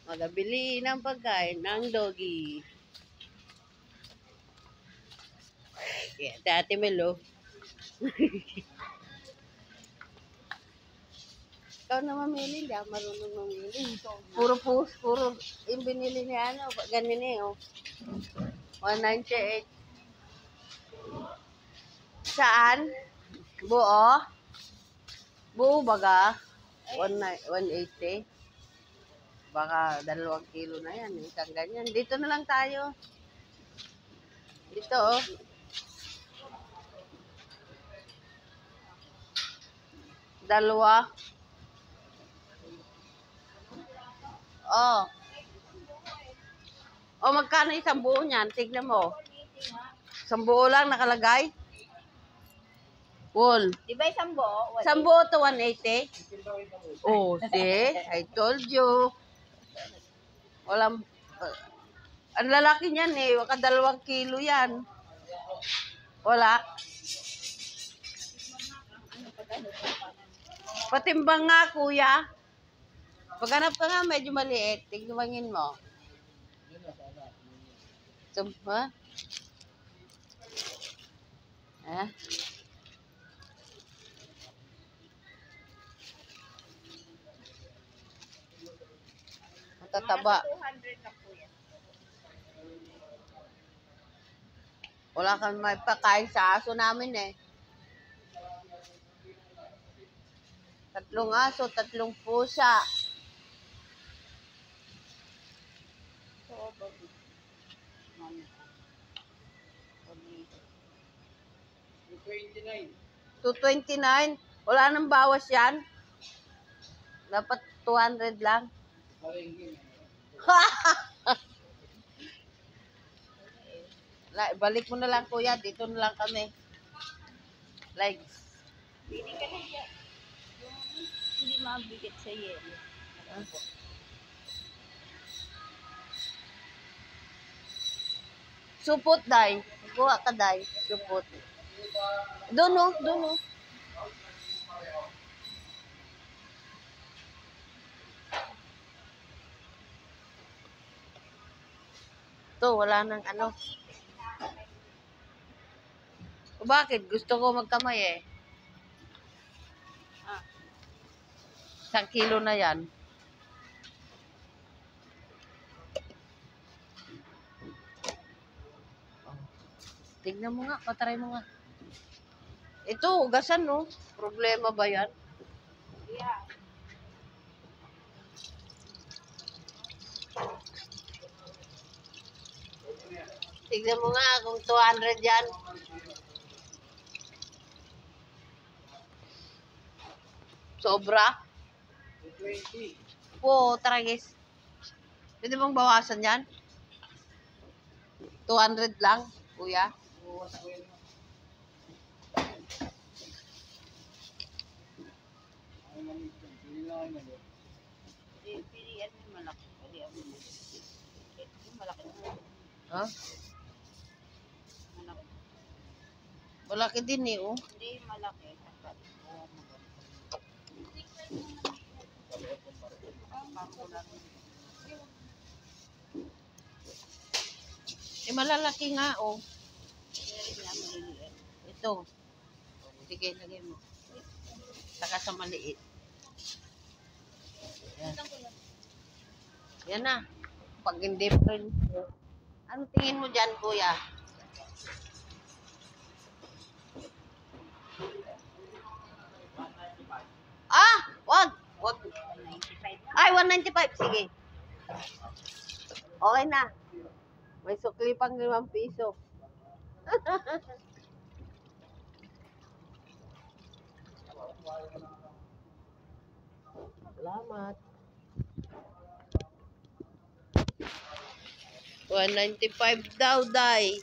Magabili ng pagkain ng doggy. Yeah, Ate Melo. Ikaw na mamili, hindi ako marunong mamili. Puro yung binili niya, ano, ganyan eh, oh. 198. Saan? Buo? Buo baga? 180. Baka 2 kilo na yan, isang ganyan. Dito na lang tayo. Dito, oh. Dalawa. Oh. Oh, magkano isang buo niyan? Tignan mo. Isang buo lang nakalagay. Wall. Di ba isang buo? Isang buo to 180? Oh, see? I told you. Walang... ang lalaki niyan eh. Waka 2 kilo yan. Wala. Patimbang nga, kuya. Paghanap ka nga, medyo maliit. Tignan mo. So, ha? Ha? Matataba. 200 na po yan. Wala kang may pakain sa aso namin eh. 3 aso, 3 pusa. So, 229. Wala nang bawas yan. Dapat 200 lang. Balik mo na lang kuya. Dito na lang kami. Like. Pili ka na siya. Hindi mabigat sa yelo. Supot, day. Kuha ka, day. Supot. Doon, doon. Ito, wala nang ano. O bakit? Gusto ko magkamay eh. 1 kilo na yan. Tignan mo nga, patry mo nga. Ito, ugasan no. Problema ba yan? Yeah. Tignan mo nga kung 200 yan. Sobra? 20. Po, tragis. Pwede bang bawasan yan? 200 lang, kuya. Pilihan mo malaki. Pilihan mo malaki. Ha? Malaki. Malaki din eh, oh. Hindi malaki. Eh, malalaki nga, oh. Ito. Sige, lagay mo. Saka sa maliit. Yan. Yan na. Pag hindi pa rin. Ano tingin mo dyan, kuya? Ah! Wag! Ay, 195. Sige. Okay na. May sukli pang 5 piso. Salamat. 195 daw, day.